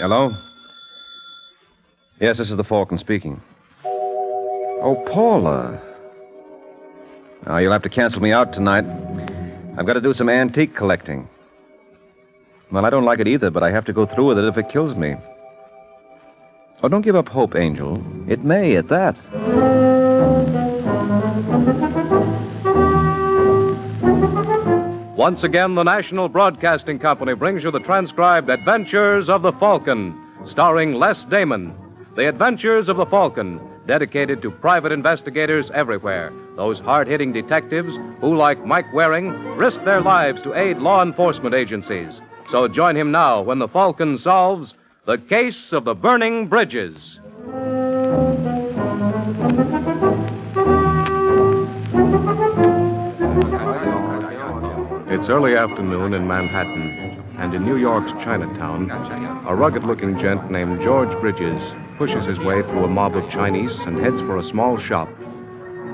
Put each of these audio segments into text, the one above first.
Hello? Yes, this is the Falcon speaking. Oh, Paula. Now, you'll have to cancel me out tonight. I've got to do some antique collecting. Well, I don't like it either, but I have to go through with it if it kills me. Oh, don't give up hope, Angel. It may, at that. Once again, the National Broadcasting Company brings you the transcribed Adventures of the Falcon, starring Les Damon. The Adventures of the Falcon, dedicated to private investigators everywhere, those hard-hitting detectives who, like Mike Waring, risk their lives to aid law enforcement agencies. So join him now when the Falcon solves the case of the burning bridges. It's early afternoon in Manhattan, and in New York's Chinatown, a rugged-looking gent named George Bridges pushes his way through a mob of Chinese and heads for a small shop.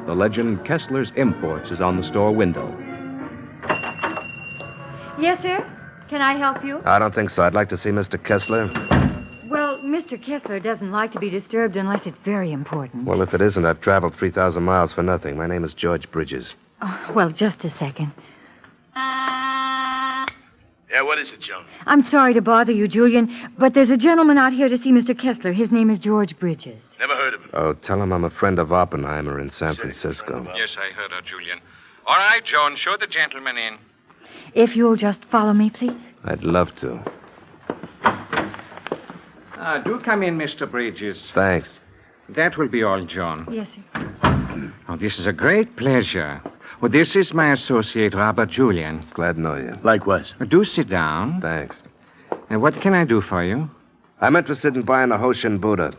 The legend Kessler's Imports is on the store window. Yes, sir? Can I help you? I don't think so. I'd like to see Mr. Kessler. Well, Mr. Kessler doesn't like to be disturbed unless it's very important. Well, if it isn't, I've traveled 3,000 miles for nothing. My name is George Bridges. Oh, well, just a second. Yeah, what is it, Joan? I'm sorry to bother you, Julian, but there's a gentleman out here to see Mr. Kessler. His name is George Bridges. Never heard of him. Oh, tell him I'm a friend of Oppenheimer in San Francisco. Yes, I heard her, Julian. All right, Joan, show the gentleman in. If you'll just follow me, please. I'd love to. Do come in, Mr. Bridges. Thanks. That will be all, Joan. Yes, sir. Oh, this is a great pleasure. Well, this is my associate, Robert Julian. Glad to know you. Likewise. Do sit down. Thanks. And what can I do for you? I'm interested in buying a Hoshin Buddha.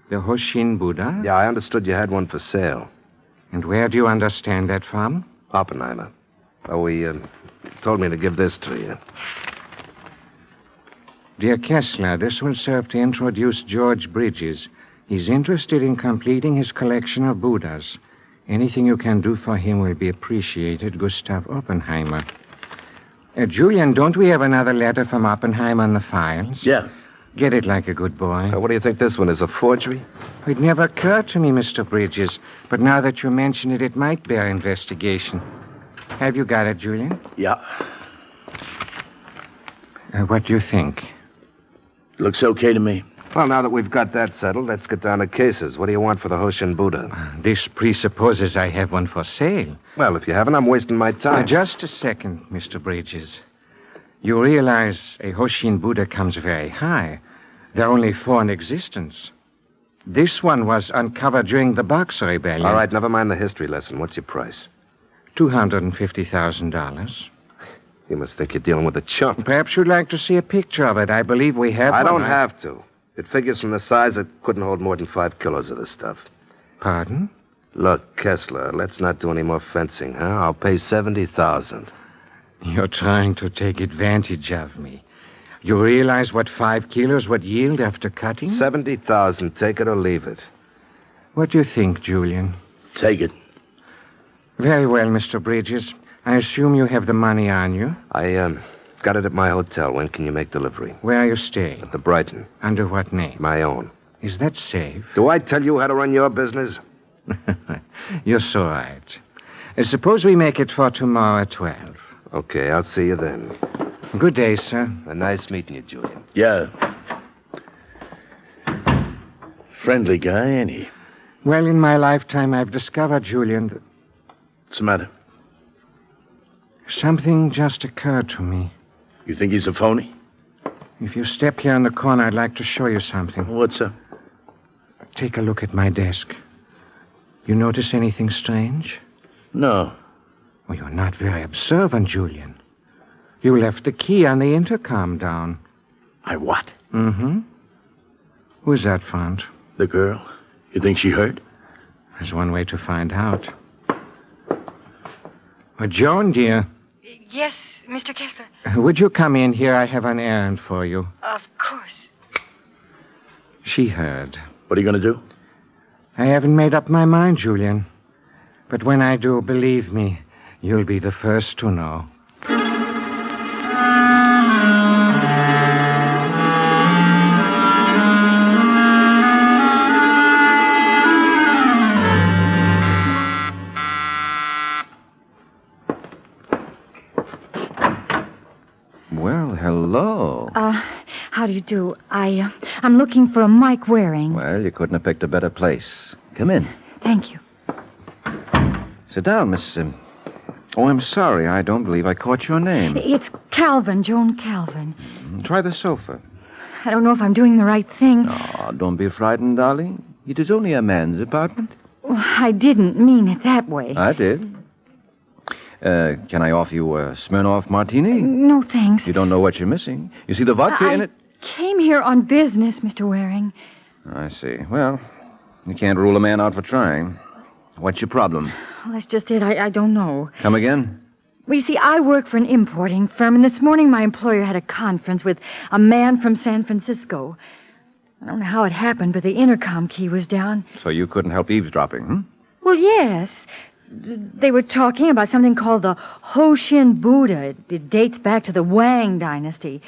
The Hoshin Buddha? Yeah, I understood you had one for sale. And where do you understand that from? Oppenheimer. Oh, he told me to give this to you. Dear Kessler, this will serve to introduce George Bridges. He's interested in completing his collection of Buddhas. Anything you can do for him will be appreciated, Gustav Oppenheimer. Julian, don't we have another letter from Oppenheimer in the files? Yeah. Get it like a good boy. What do you think this one is, a forgery? It never occurred to me, Mr. Bridges, but now that you mention it, it might bear investigation. Have you got it, Julian? Yeah. What do you think? Looks okay to me. Well, now that we've got that settled, let's get down to cases. What do you want for the Hoshin Buddha? This presupposes I have one for sale. Well, if you haven't, I'm wasting my time. Just a second, Mr. Bridges. You realize a Hoshin Buddha comes very high. There are only 4 in existence. This one was uncovered during the Boxer Rebellion. All right, never mind the history lesson. What's your price? $250,000. You must think you're dealing with a chump. Perhaps you'd like to see a picture of it. I believe we have I one. don't have to. It figures from the size it couldn't hold more than 5 kilos of this stuff. Pardon? Look, Kessler, let's not do any more fencing, huh? I'll pay $70,000. You're trying to take advantage of me. You realize what 5 kilos would yield after cutting? $70,000, take it or leave it. What do you think, Julian? Take it. Very well, Mr. Bridges. I assume you have the money on you. I got it at my hotel. When can you make delivery? Where are you staying? At the Brighton. Under what name? My own. Is that safe? Do I tell you how to run your business? You're so right. Suppose we make it for tomorrow at 12. Okay, I'll see you then. Good day, sir. Nice meeting you, Julian. Yeah. Friendly guy, ain't he? Well, in my lifetime, I've discovered, Julian, that What's the matter? something just occurred to me. You think he's a phony? If you step here in the corner, I'd like to show you something. What's up? Take a look at my desk. You notice anything strange? No. Well, you're not very observant, Julian. You left the key on the intercom down. I what? Mm-hmm. Who's that, Font? The girl? You think she heard? There's one way to find out. Joan, dear, Yes, Mr. Kessler. would you come in here? I have an errand for you. Of course. She heard. What are you going to do? I haven't made up my mind, Julian. But when I do, believe me, you'll be the first to know. hello. How do you do? I'm looking for a Mike Waring. Well, you couldn't have picked a better place. Come in. Thank you. Sit down, Miss... Oh, I'm sorry. I don't believe I caught your name. It's Calvin, Joan Calvin. Try the sofa. I don't know if I'm doing the right thing. Oh, don't be frightened, darling. It is only a man's apartment. Well, I didn't mean it that way. I did. Can I offer you a Smirnoff martini? No, thanks. You don't know what you're missing. You see the vodka in it? I came here on business, Mr. Waring. I see. Well, you can't rule a man out for trying. What's your problem? Well, that's just it. I don't know. Come again? Well, you see, I work for an importing firm, and this morning my employer had a conference with a man from San Francisco. I don't know how it happened, but the intercom key was down. So you couldn't help eavesdropping, hmm? Well, yes. They were talking about something called the Hoshin Buddha. It dates back to the Wang dynasty.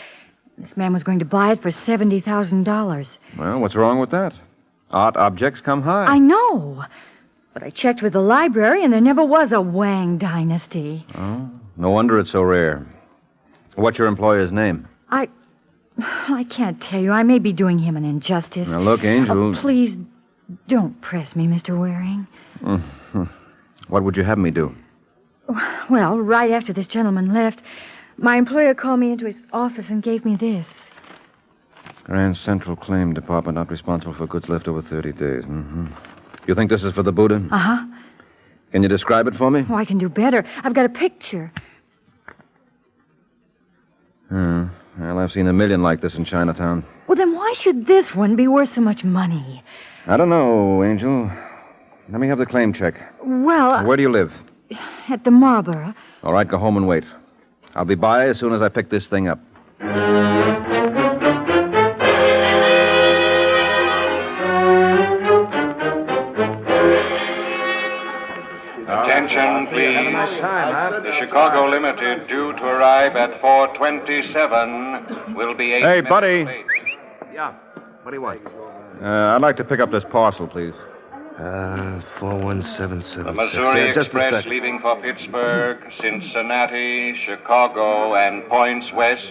This man was going to buy it for $70,000. Well, what's wrong with that? Art objects come high. I know. But I checked with the library, and there never was a Wang dynasty. Oh, no wonder it's so rare. What's your employer's name? I can't tell you. I may be doing him an injustice. Now, look, Angel... Please, don't press me, Mr. Waring. What would you have me do? Well, right after this gentleman left, my employer called me into his office and gave me this. Grand Central Claim Department not responsible for goods left over 30 days. Mm-hmm. You think this is for the Buddha? Uh-huh. Can you describe it for me? Oh, I can do better. I've got a picture. Well, I've seen a million like this in Chinatown. Well, then why should this one be worth so much money? I don't know, Angel. Let me have the claim check. Well, Where do you live? at the Marlborough. All right, go home and wait. I'll be by as soon as I pick this thing up. Attention, please. The Chicago Limited, due to arrive at 4:27, will be 8 Hey, minutes buddy. late. Yeah. What do you want? I'd like to pick up this parcel, please. 41776. The Missouri Yeah, just a Express second. leaving for Pittsburgh, Cincinnati, Chicago, and points west.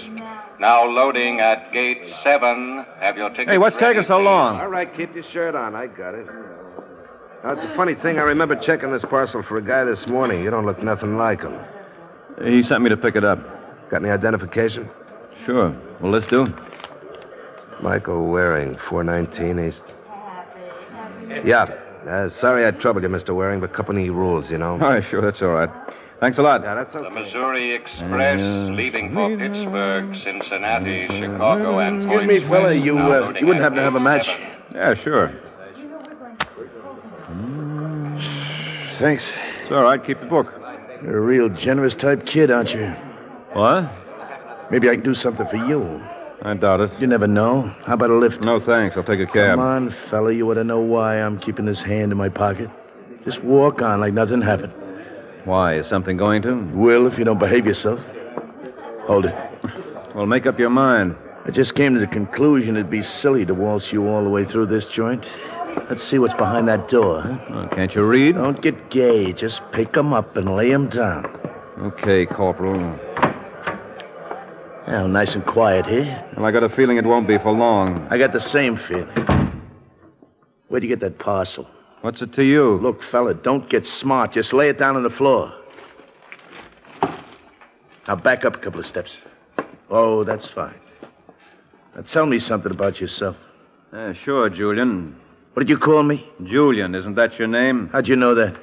Now loading at gate 7. Have your tickets Hey, what's ready, taking so please. long? All right, keep your shirt on. I got it. Now, it's a funny thing. I remember checking this parcel for a guy this morning. You don't look nothing like him. He sent me to pick it up. Got any identification? Sure. Well, let's do. Michael Waring, 419 East. Yeah. Sorry I troubled you, Mr. Waring, but company rules, you know. All right, sure, that's all right. Thanks a lot. Yeah, that's The okay. Missouri Express leaving for Pittsburgh, Cincinnati, Chicago, and Excuse points me, fella, west. you Now loading wouldn't at happen to have a gate match? 7. Yeah, sure. Thanks. It's all right. Keep the book. You're a real generous type kid, aren't you? What? Maybe I can do something for you. I doubt it. You never know. How about a lift? No, thanks. I'll take a cab. Come on, fella. You ought to know why I'm keeping this hand in my pocket. Just walk on like nothing happened. Why? Is something going to? Will, if you don't behave yourself. Hold it. Well, make up your mind. I just came to the conclusion it'd be silly to waltz you all the way through this joint. Let's see what's behind that door, huh? Oh, can't you read? Don't get gay. Just pick 'em up and lay 'em down. Okay, Corporal. Now, nice and quiet here. Well, I got a feeling it won't be for long. I got the same feeling. Where'd you get that parcel? What's it to you? Look, fella, don't get smart. Just lay it down on the floor. Now, back up a couple of steps. Oh, that's fine. Now, tell me something about yourself. Sure, Julian. What did you call me? Julian, isn't that your name? How'd you know that?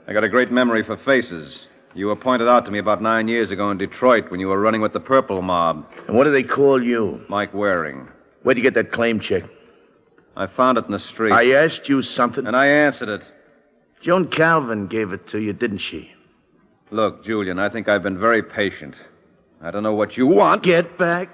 I got a great memory for faces. You were pointed out to me about 9 years ago in Detroit when you were running with the Purple Mob. And what do they call you? Mike Waring. Where'd you get that claim check? I found it in the street. I asked you something. And I answered it. Joan Calvin gave it to you, didn't she? Look, Julian, I think I've been very patient. I don't know what you want. Get back.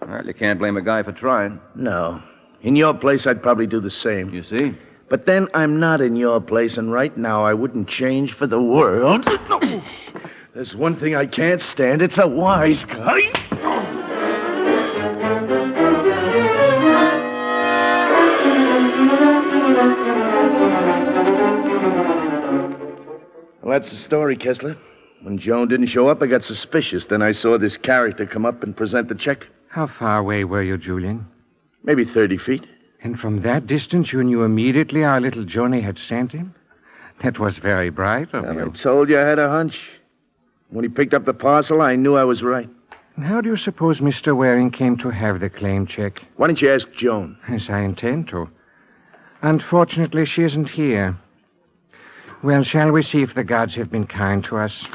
Well, you can't blame a guy for trying. No. In your place, I'd probably do the same. You see? But then I'm not in your place, and right now I wouldn't change for the world. There's one thing I can't stand. It's a wise guy. Well, that's the story, Kessler. When Joan didn't show up, I got suspicious. Then I saw this character come up and present the check. How far away were you, Julian? Maybe 30 feet. And from that distance, you knew immediately our little Johnny had sent him? That was very bright of And I you. told you I had a hunch. When he picked up the parcel, I knew I was right. And how do you suppose Mr. Waring came to have the claim check? Why don't you ask Joan? As I intend to. Unfortunately, she isn't here. Well, shall we see if the gods have been kind to us?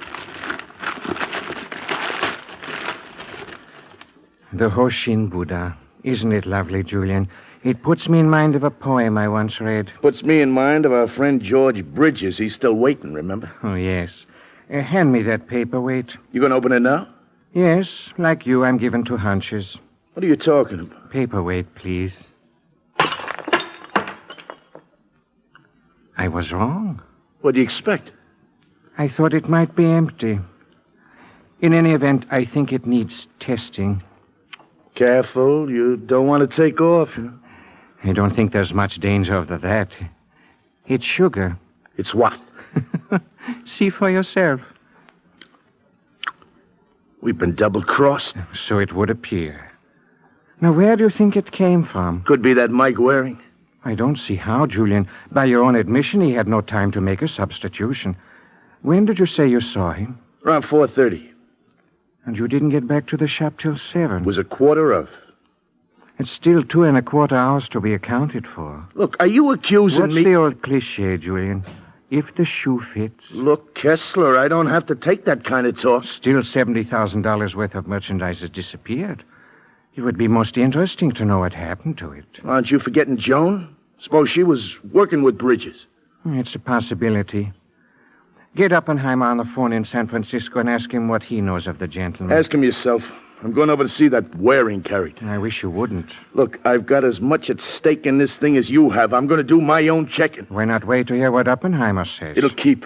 The Hoshin Buddha. Isn't it lovely, Julian? It puts me in mind of a poem I once read. Puts me in mind of our friend George Bridges. He's still waiting, remember? Oh, yes. Hand me that paperweight. You gonna open it now? Yes, like you, I'm given to hunches. What are you talking about? Paperweight, please. I was wrong. What do you expect? I thought it might be empty. In any event, I think it needs testing. Careful, you don't want to take off, you know. I don't think there's much danger of that. It's sugar. It's what? See for yourself. We've been double-crossed. So it would appear. Now, where do you think it came from? Could be that Mike Waring. I don't see how, Julian. By your own admission, he had no time to make a substitution. When did you say you saw him? Around 4:30. And you didn't get back to the shop till 7. It was a quarter of. It's still 2.25 hours to be accounted for. Look, are you accusing What's me? the old cliche, Julian? If the shoe fits. Look, Kessler, I don't have to take that kind of talk. Still $70,000 worth of merchandise has disappeared. It would be most interesting to know what happened to it. Aren't you forgetting Joan? Suppose she was working with Bridges. It's a possibility. Get Oppenheimer on the phone in San Francisco and ask him what he knows of the gentleman. Ask him yourself. I'm going over to see that Waring character. I wish you wouldn't. Look, I've got as much at stake in this thing as you have. I'm going to do my own checking. Why not wait to hear what Oppenheimer says? It'll keep.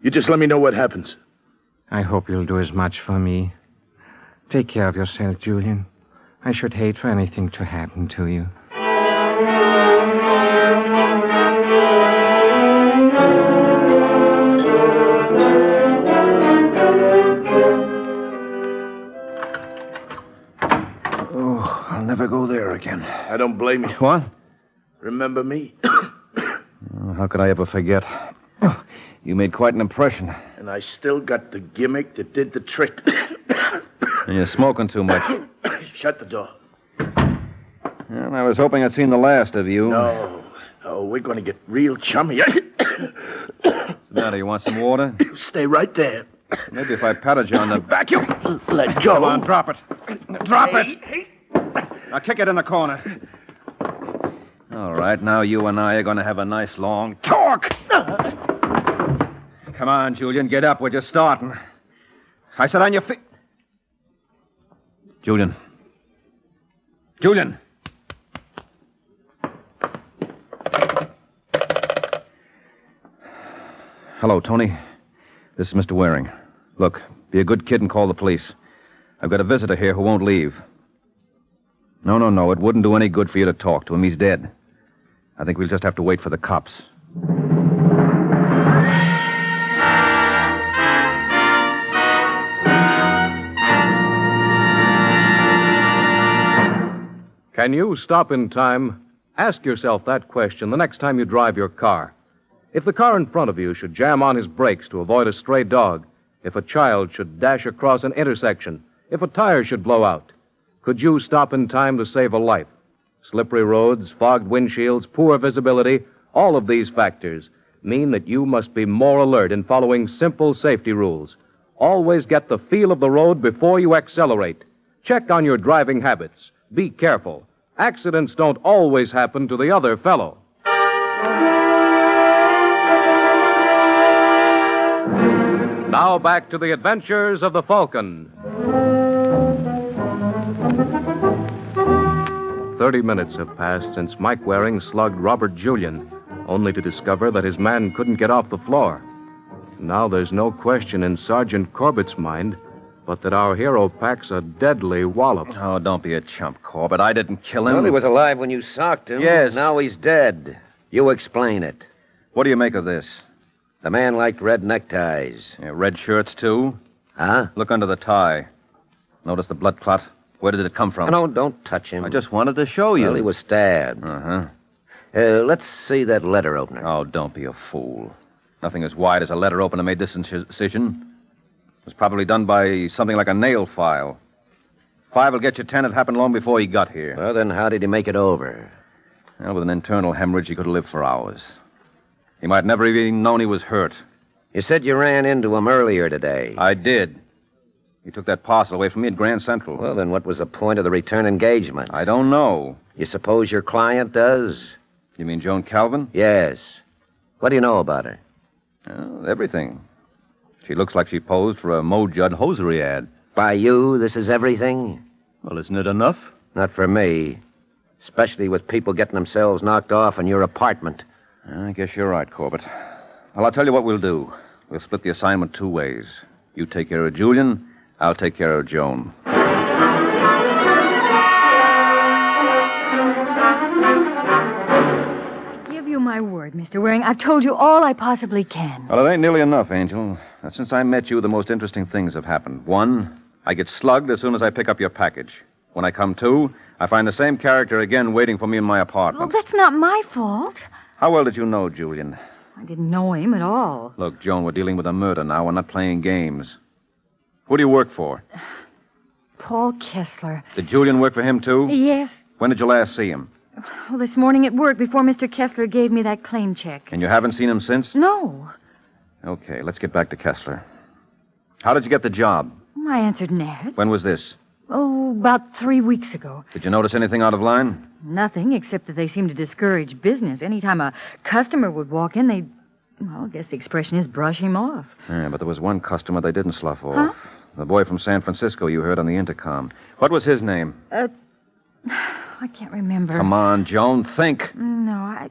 You just let me know what happens. I hope you'll do as much for me. Take care of yourself, Julian. I should hate for anything to happen to you. Oh, I'll never go there again. I don't blame you. What? Remember me? How could I ever forget? You made quite an impression. And I still got the gimmick that did the trick. And you're smoking too much. Shut the door. Well, I was hoping I'd seen the last of you. No. Oh, we're going to get real chummy. What's the matter? You want some water? Stay right there. Maybe if I patted you on the back, you... Let go. Come on, drop it. Drop Hey, it. Now kick it in the corner. All right, now you and I are going to have a nice long talk. Come on, Julian, get up. We're just starting. I said on your feet. Julian. Julian. Hello, Tony. This is Mr. Waring. Look, be a good kid and call the police. I've got a visitor here who won't leave. No. It wouldn't do any good for you to talk to him. He's dead. I think we'll just have to wait for the cops. Can you stop in time? Ask yourself that question the next time you drive your car. If the car in front of you should jam on his brakes to avoid a stray dog, if a child should dash across an intersection, if a tire should blow out, could you stop in time to save a life? Slippery roads, fogged windshields, poor visibility, all of these factors mean that you must be more alert in following simple safety rules. Always get the feel of the road before you accelerate. Check on your driving habits. Be careful. Accidents don't always happen to the other fellow. Now back to the adventures of the Falcon. 30 minutes have passed since Mike Waring slugged Robert Julian, only to discover that his man couldn't get off the floor. Now there's no question in Sergeant Corbett's mind but that our hero packs a deadly wallop. Oh, don't be a chump, Corbett. I didn't kill him. Well, he was alive when you socked him. Yes. Now he's dead. You explain it. What do you make of this? The man liked red neckties. Yeah, red shirts, too? Huh? Look under the tie. Notice the blood clot? Where did it come from? No, don't touch him. I just wanted to show you. Well, he was stabbed. Uh-huh. Let's see that letter opener. Oh, don't be a fool. Nothing as wide as a letter opener made this incision. It was probably done by something like a nail file. 5 will get you 10. It happened long before he got here. Well, then how did he make it over? Well, with an internal hemorrhage, he could have lived for hours. He might never even known he was hurt. You said you ran into him earlier today. I did. He took that parcel away from me at Grand Central. Well, then what was the point of the return engagement? I don't know. You suppose your client does? You mean Joan Calvin? Yes. What do you know about her? Everything. She looks like she posed for a Mo Judd hosiery ad. By you, this is everything? Well, isn't it enough? Not for me. Especially with people getting themselves knocked off in your apartment. I guess you're right, Corbett. Well, I'll tell you what we'll do. We'll split the assignment 2 ways. You take care of Julian, I'll take care of Joan. Give you my word, Mr. Waring. I've told you all I possibly can. Well, it ain't nearly enough, Angel. Since I met you, the most interesting things have happened. 1, I get slugged as soon as I pick up your package. When I come to, I find the same character again waiting for me in my Well, apartment. that's not my fault. How well did you know Julian? I didn't know him at all. Look, Joan, we're dealing with a murder now. We're not playing games. Who do you work for? Paul Kessler. Did Julian work for him, too? Yes. When did you last see him? Well, this morning at work before Mr. Kessler gave me that claim check. And you haven't seen him since? No. Okay, let's get back to Kessler. How did you get the job? I answered Ned. When was this? Oh, about 3 weeks ago. Did you notice anything out of line? Nothing, except that they seemed to discourage business. Anytime a customer would walk in, they'd, well, I guess the expression is brush him off. Yeah, but there was one customer they didn't slough off. The boy from San Francisco you heard on the intercom. What was his name? I can't remember. Come on, Joan, think. No,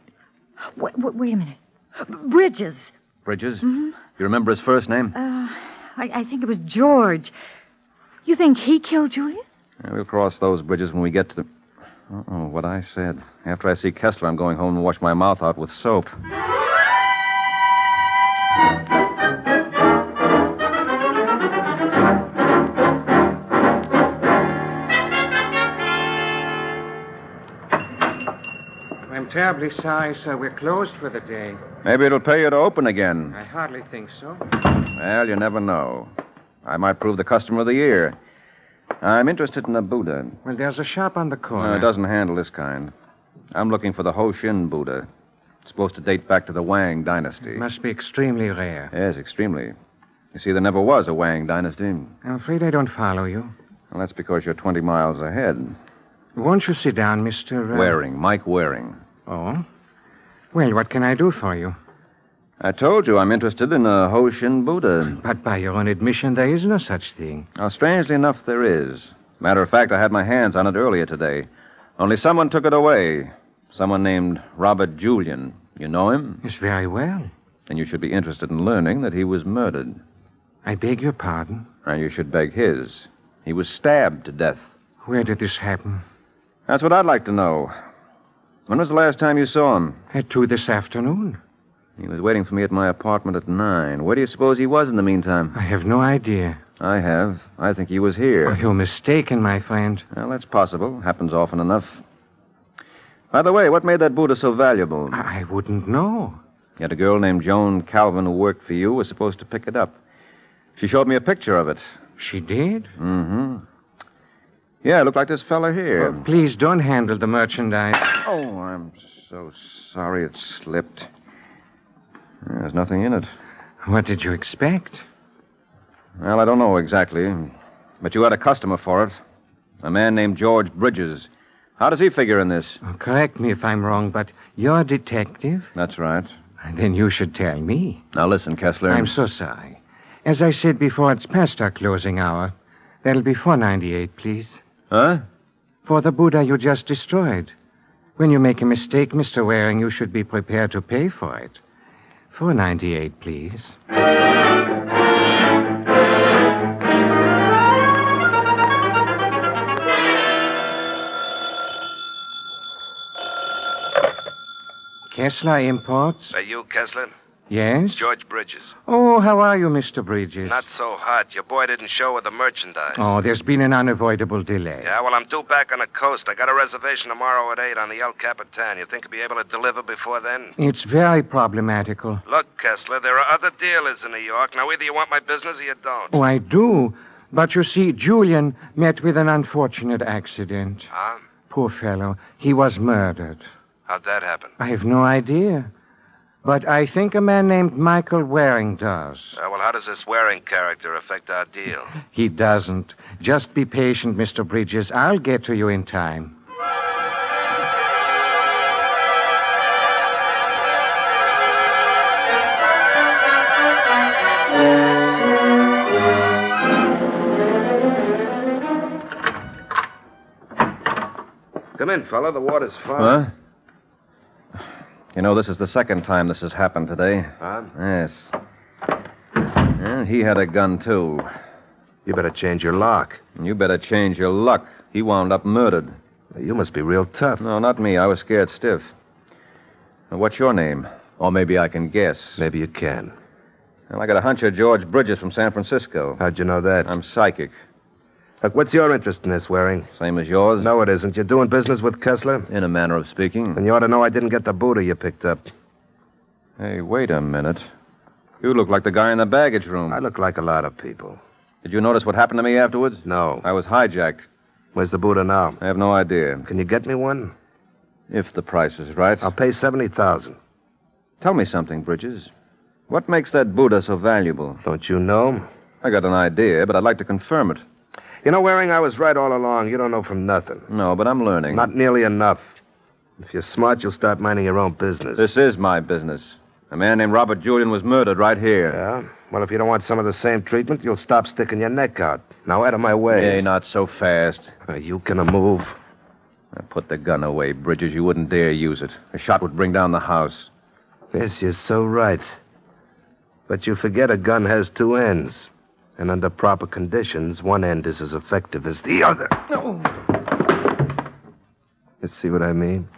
wait a minute. Bridges. Bridges? Mm-hmm. You remember his first name? I think it was George. You think he killed Julian? Yeah, we'll cross those bridges when we get to the... Uh-oh, what I said. After I see Kessler, I'm going home and wash my mouth out with soap. I'm terribly sorry, sir. We're closed for the day. Maybe it'll pay you to open again. I hardly think so. Well, you never know. I might prove the customer of the year. I'm interested in a Buddha. Well, there's a shop on the corner. No, it doesn't handle this kind. I'm looking for the Ho Shin Buddha. It's supposed to date back to the Wang dynasty. It must be extremely rare. Yes, extremely. You see, there never was a Wang dynasty. I'm afraid I don't follow you. Well, that's because you're 20 miles ahead. Won't you sit down, Mr. Waring, Mike Waring. Oh? Well, what can I do for you? I told you I'm interested in a Ho Shin Buddha. But by your own admission, there is no such thing. Now, strangely enough, there is. Matter of fact, I had my hands on it earlier today. Only someone took it away. Someone named Robert Julian. You know him? Yes, very well. Then you should be interested in learning that he was murdered. I beg your pardon? And you should beg his. He was stabbed to death. Where did this happen? That's what I'd like to know. When was the last time you saw him? At 2 this afternoon. He was waiting for me at my apartment at 9. Where do you suppose he was in the meantime? I have no idea. I have. I think he was here. Oh, you're mistaken, my friend. Well, that's possible. Happens often enough. By the way, what made that Buddha so valuable? I wouldn't know. Yet a girl named Joan Calvin who worked for you was supposed to pick it up. She showed me a picture of it. She did? Mm-hmm. Yeah, it looked like this fella here. Oh, please don't handle the merchandise. Oh, I'm so sorry it slipped. There's nothing in it. What did you expect? Well, I don't know exactly. But you had a customer for it. A man named George Bridges. How does he figure in this? Oh, correct me if I'm wrong, but you're a detective? That's right. And then you should tell me. Now listen, Kessler. I'm so sorry. As I said before, it's past our closing hour. That'll be $4.98, please. Huh? For the Buddha you just destroyed. When you make a mistake, Mr. Waring, you should be prepared to pay for it. $4.98, please. Kessler Imports? Are you Kessler? Yes? George Bridges. Oh, how are you, Mr. Bridges? Not so hot. Your boy didn't show with the merchandise. Oh, there's been an unavoidable delay. Yeah, well, I'm due back on the coast. I got a reservation tomorrow at 8 on the El Capitan. You think I'll be able to deliver before then? It's very problematical. Look, Kessler, there are other dealers in New York. Now, either you want my business or you don't. Oh, I do. But you see, Julian met with an unfortunate accident. Huh? Poor fellow. He was murdered. How'd that happen? I have no idea. But I think a man named Michael Waring does. Well, how does this Waring character affect our deal? He doesn't. Just be patient, Mr. Bridges. I'll get to you in time. Come in, fella. The water's fine. Huh? You know, this is the second time this has happened today. Huh? Yes. And he had a gun, too. You better change your lock. And you better change your luck. He wound up murdered. You must be real tough. No, not me. I was scared stiff. Now, what's your name? Or maybe I can guess. Maybe you can. Well, I got a hunch you're George Bridges from San Francisco. How'd you know that? I'm psychic. Look, what's your interest in this, Waring? Same as yours? No, it isn't. You're doing business with Kessler? In a manner of speaking. Then you ought to know I didn't get the Buddha you picked up. Hey, wait a minute. You look like the guy in the baggage room. I look like a lot of people. Did you notice what happened to me afterwards? No. I was hijacked. Where's the Buddha now? I have no idea. Can you get me one? If the price is right. I'll pay $70,000. Tell me something, Bridges. What makes that Buddha so valuable? Don't you know? I got an idea, but I'd like to confirm it. You know, Waring, I was right all along. You don't know from nothing. No, but I'm learning. Not nearly enough. If you're smart, you'll start minding your own business. This is my business. A man named Robert Julian was murdered right here. Yeah? Well, if you don't want some of the same treatment, you'll stop sticking your neck out. Now, out of my way. Hey, not so fast. You can move. Now, put the gun away, Bridges. You wouldn't dare use it. A shot would bring down the house. Yes, you're so right. But you forget a gun has two ends. And under proper conditions, one end is as effective as the other. No. You see what I mean?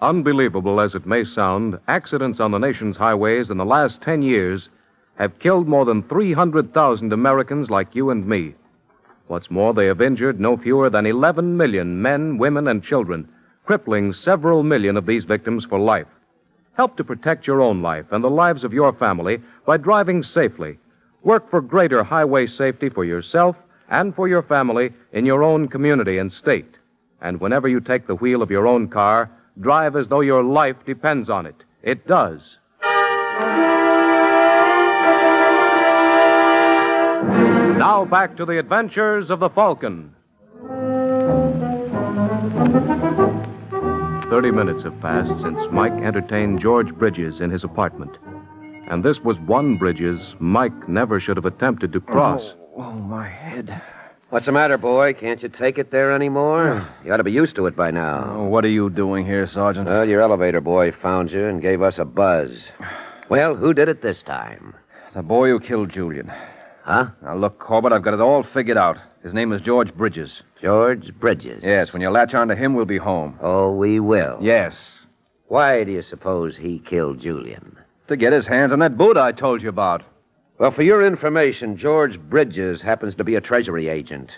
Unbelievable as it may sound, accidents on the nation's highways in the last 10 years have killed more than 300,000 Americans like you and me. What's more, they have injured no fewer than 11 million men, women, and children, crippling several million of these victims for life. Help to protect your own life and the lives of your family by driving safely. Work for greater highway safety for yourself and for your family in your own community and state. And whenever you take the wheel of your own car, drive as though your life depends on it. It does. Now back to the adventures of the Falcon. 30 minutes have passed since Mike entertained George Bridges in his apartment. And this was one Bridges Mike never should have attempted to cross. Oh, my head. What's the matter, boy? Can't you take it there anymore? You ought to be used to it by now. Oh, what are you doing here, Sergeant? Well, your elevator boy found you and gave us a buzz. Well, who did it this time? The boy who killed Julian. Huh? Now, look, Corbett, I've got it all figured out. His name is George Bridges. George Bridges. Yes, when you latch on to him, we'll be home. Oh, we will. Yes. Why do you suppose he killed Julian? To get his hands on that Buddha I told you about. Well, for your information, George Bridges happens to be a Treasury agent.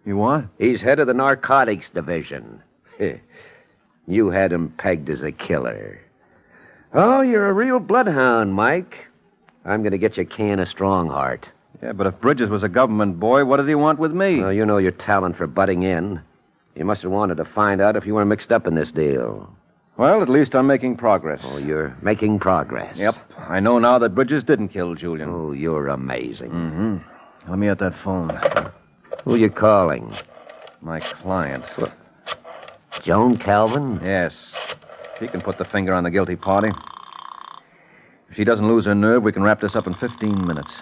You what? He's head of the narcotics division. You had him pegged as a killer. Oh, you're a real bloodhound, Mike. I'm going to get you a can of Strongheart. Yeah, but if Bridges was a government boy, what did he want with me? Well, you know your talent for butting in. You must have wanted to find out if you were mixed up in this deal. Well, at least I'm making progress. Oh, you're making progress. Yep. I know now that Bridges didn't kill Julian. Oh, you're amazing. Mm-hmm. Let me at that phone. Who you calling? My client. Joan Calvin? Yes. She can put the finger on the guilty party. If she doesn't lose her nerve, we can wrap this up in 15 minutes.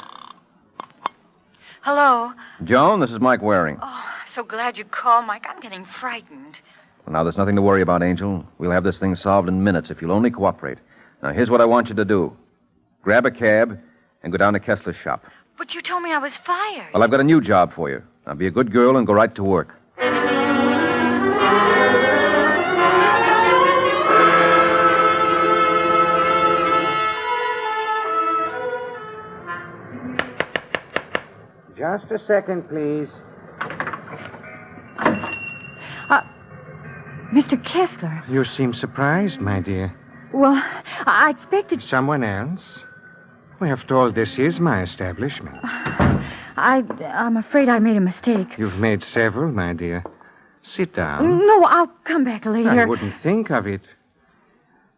Hello. Joan, this is Mike Waring. Oh, I'm so glad you called, Mike. I'm getting frightened. Well, now, there's nothing to worry about, Angel. We'll have this thing solved in minutes if you'll only cooperate. Now, here's what I want you to do. grab a cab, and go down to Kessler's shop. But you told me I was fired. Well, I've got a new job for you. Now, be a good girl and go right to work. Just a second, please. Mr. Kessler. You seem surprised, my dear. Well, I expected... Someone else? Well, after all, this is my establishment. I'm afraid I made a mistake. You've made several, my dear. Sit down. No, I'll come back later. I wouldn't think of it.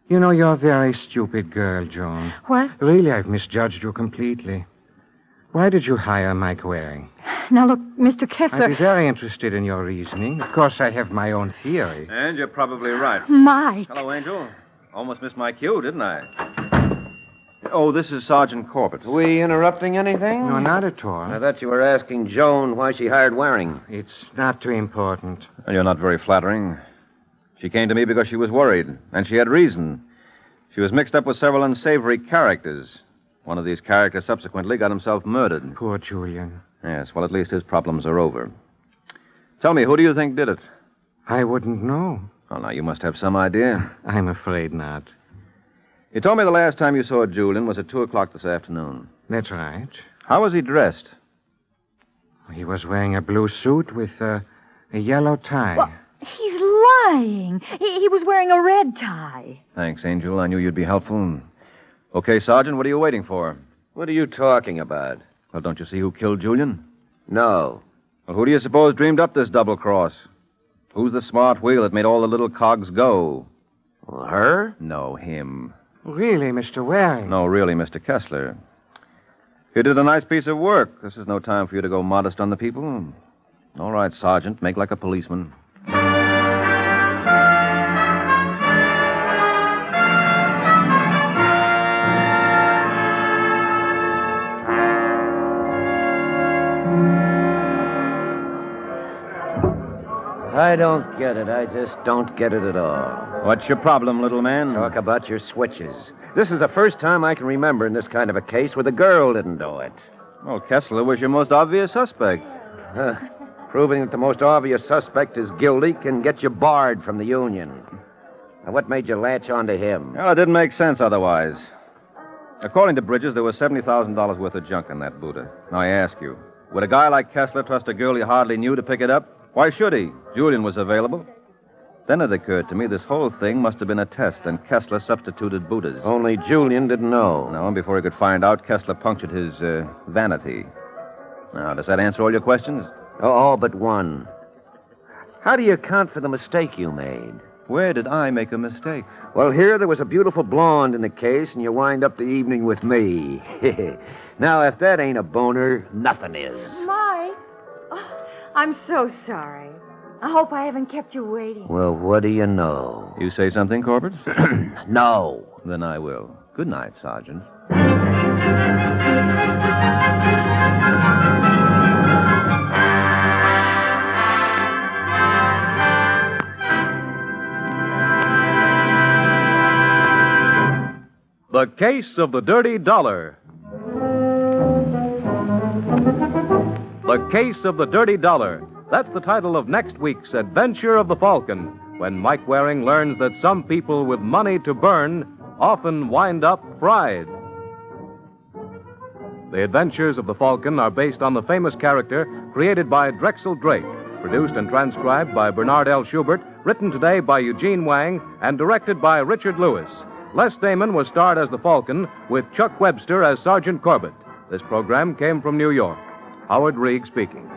You know, you're a very stupid girl, Joan. What? Really, I've misjudged you completely. Why did you hire Mike Waring? Now, look, Mr. Kessler... I'd be very interested in your reasoning. Of course, I have my own theory. And you're probably right. Mike. Hello, Angel. Almost missed my cue, didn't I? Oh, this is Sergeant Corbett. We interrupting anything? No, not at all. I thought you were asking Joan why she hired Waring. It's not too important. Well, you're not very flattering. She came to me because she was worried, and she had reason. She was mixed up with several unsavory characters. One of these characters subsequently got himself murdered. Poor Julian. Yes, well, at least his problems are over. Tell me, who do you think did it? I wouldn't know. Well, now, you must have some idea. I'm afraid not. You told me the last time you saw Julian was at 2 o'clock this afternoon. That's right. How was he dressed? He was wearing a blue suit with a yellow tie. Well, he's lying. He was wearing a red tie. Thanks, Angel. I knew you'd be helpful. Okay, Sergeant, what are you waiting for? What are you talking about? Well, don't you see who killed Julian? No. Well, who do you suppose dreamed up this double cross? Who's the smart wheel that made all the little cogs go? Well, her? No, him. Really, Mr. Waring? No, really, Mr. Kessler. You did a nice piece of work. This is no time for you to go modest on the people. All right, Sergeant, make like a policeman. I don't get it. I just don't get it at all. What's your problem, little man? Talk about your switches. This is the first time I can remember in this kind of a case where the girl didn't do it. Well, Kessler was your most obvious suspect. Proving that the most obvious suspect is guilty can get you barred from the union. Now, what made you latch onto him? Well, it didn't make sense otherwise. According to Bridges, there was $70,000 worth of junk in that Buddha. Now, I ask you, would a guy like Kessler trust a girl he hardly knew to pick it up? Why should he? Julian was available. Then it occurred to me this whole thing must have been a test, and Kessler substituted Buddhas. Only Julian didn't know. No, and before he could find out, Kessler punctured his vanity. Now, does that answer all your questions? All but one. How do you account for the mistake you made? Where did I make a mistake? Well, here there was a beautiful blonde in the case, and you wind up the evening with me. Now, if that ain't a boner, nothing is. Mike. Oh, I'm so sorry. I hope I haven't kept you waiting. Well, what do you know? You say something, Corbett? No. Then I will. Good night, Sergeant. The Case of the Dirty Dollar. The Case of the Dirty Dollar. That's the title of next week's Adventure of the Falcon, when Mike Waring learns that some people with money to burn often wind up fried. The Adventures of the Falcon are based on the famous character created by Drexel Drake, produced and transcribed by Bernard L. Schubert, written today by Eugene Wang, and directed by Richard Lewis. Les Damon was starred as the Falcon, with Chuck Webster as Sergeant Corbett. This program came from New York. Howard Reig speaking.